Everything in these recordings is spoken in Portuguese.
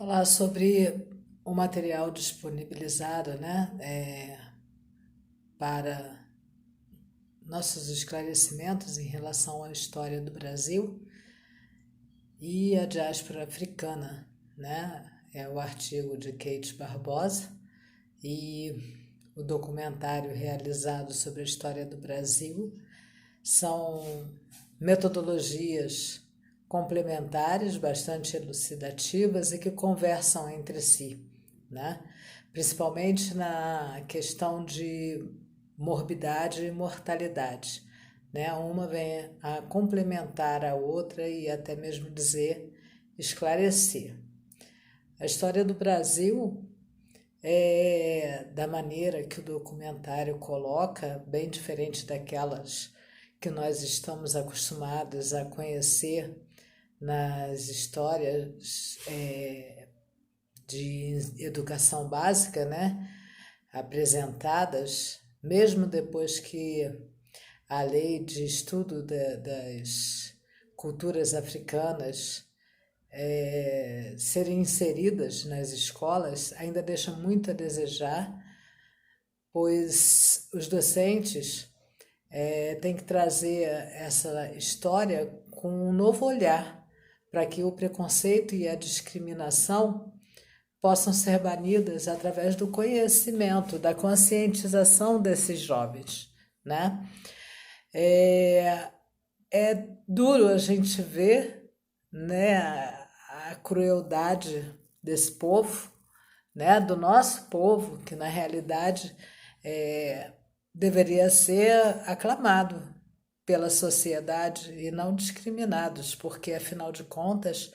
Falar sobre o material disponibilizado, né, para nossos esclarecimentos em relação à história do Brasil e a diáspora africana, né? É o artigo de Kate Barbosa e o documentário realizado sobre a história do Brasil são metodologias complementares, bastante elucidativas e que conversam entre si, né? Principalmente na questão de morbidade e mortalidade, né? Uma vem a complementar a outra e até mesmo dizer, esclarecer. A história do Brasil da maneira que o documentário coloca, bem diferente daquelas que nós estamos acostumados a conhecer nas histórias de educação básica, né, apresentadas, mesmo depois que a lei de estudo das culturas africanas serem inseridas nas escolas, ainda deixa muito a desejar, pois os docentes têm que trazer essa história com um novo olhar, para que o preconceito e a discriminação possam ser banidas através do conhecimento, da conscientização desses jovens, né? É duro a gente ver, né, a crueldade desse povo, né, do nosso povo, que na realidade deveria ser aclamado pela sociedade e não discriminados, porque afinal de contas,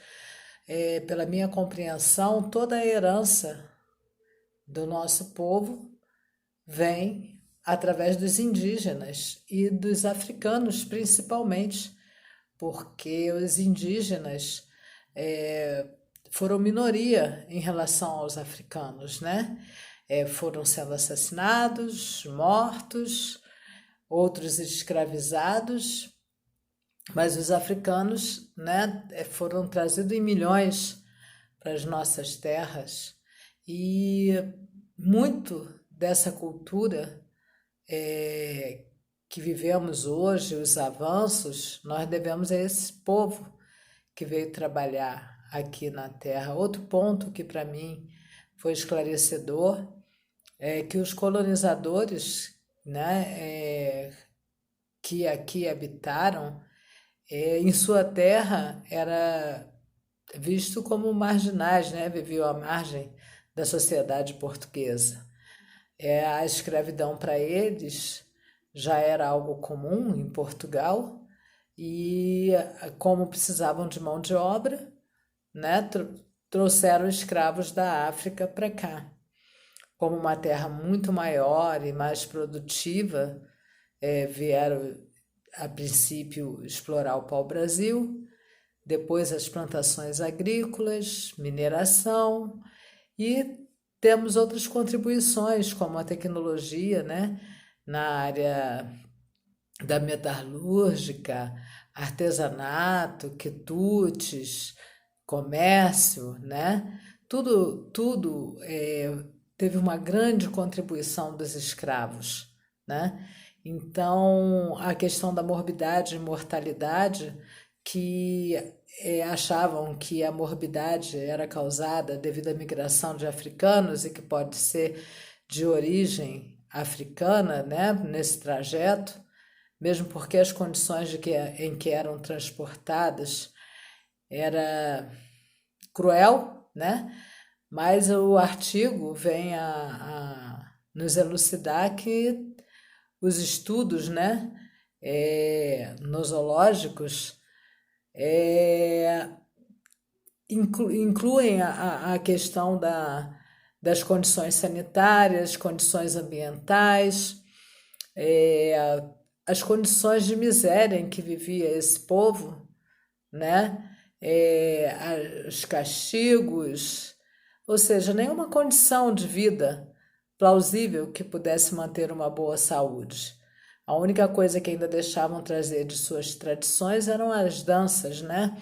pela minha compreensão, toda a herança do nosso povo vem através dos indígenas e dos africanos, principalmente, porque os indígenas foram minoria em relação aos africanos, né? Foram sendo assassinados, mortos, outros escravizados, mas os africanos, né, foram trazidos em milhões para as nossas terras e muito dessa cultura que vivemos hoje, os avanços, nós devemos a esse povo que veio trabalhar aqui na Terra. Outro ponto que para mim foi esclarecedor é que os colonizadores, né, que aqui habitaram, em sua terra era visto como marginais, né, viviam à margem da sociedade portuguesa. A escravidão para eles já era algo comum em Portugal e como precisavam de mão de obra, né, trouxeram escravos da África para cá. Como uma terra muito maior e mais produtiva, vieram a princípio explorar o pau-brasil, depois as plantações agrícolas, mineração e temos outras contribuições como a tecnologia, né, na área da metalúrgica, artesanato, quitutes, comércio, né? Tudo teve uma grande contribuição dos escravos, né? Então, a questão da morbidade e mortalidade, que achavam que a morbidade era causada devido à migração de africanos e que pode ser de origem africana, né, nesse trajeto, mesmo porque as condições em que eram transportadas era cruel, né? Mas o artigo vem a nos elucidar que os estudos, né, nosológicos incluem a questão das condições sanitárias, condições ambientais, as condições de miséria em que vivia esse povo, né? Os castigos, ou seja, nenhuma condição de vida plausível que pudesse manter uma boa saúde. A única coisa que ainda deixavam trazer de suas tradições eram as danças, né?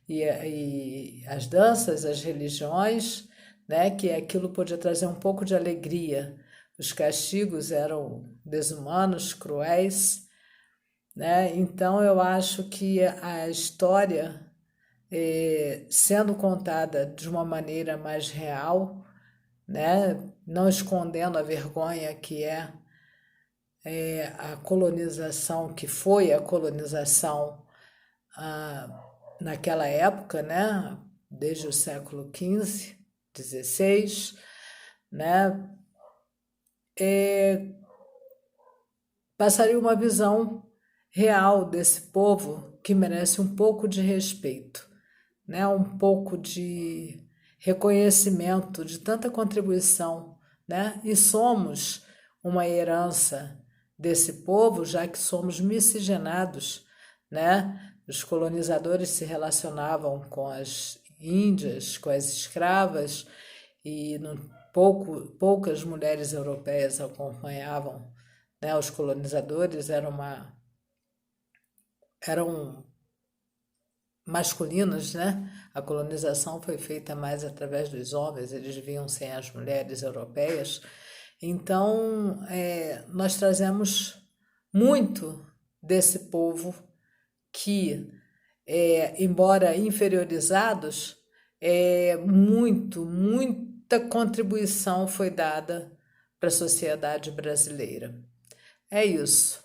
e as danças, as religiões, né, que aquilo podia trazer um pouco de alegria. Os castigos eram desumanos, cruéis, né? Então eu acho que a história, sendo contada de uma maneira mais real, né, não escondendo a vergonha que a colonização, que foi a colonização naquela época, né, desde o século XV, XVI, né, passaria uma visão real desse povo que merece um pouco de respeito, né, um pouco de reconhecimento de tanta contribuição, né, e somos uma herança desse povo, já que somos miscigenados, né? Os colonizadores se relacionavam com as índias, com as escravas, e poucas mulheres europeias acompanhavam, né? Os colonizadores eram masculinos, né? A colonização foi feita mais através dos homens, eles vinham sem as mulheres europeias. Então, nós trazemos muito desse povo que, embora inferiorizados, muita contribuição foi dada para a sociedade brasileira. É isso.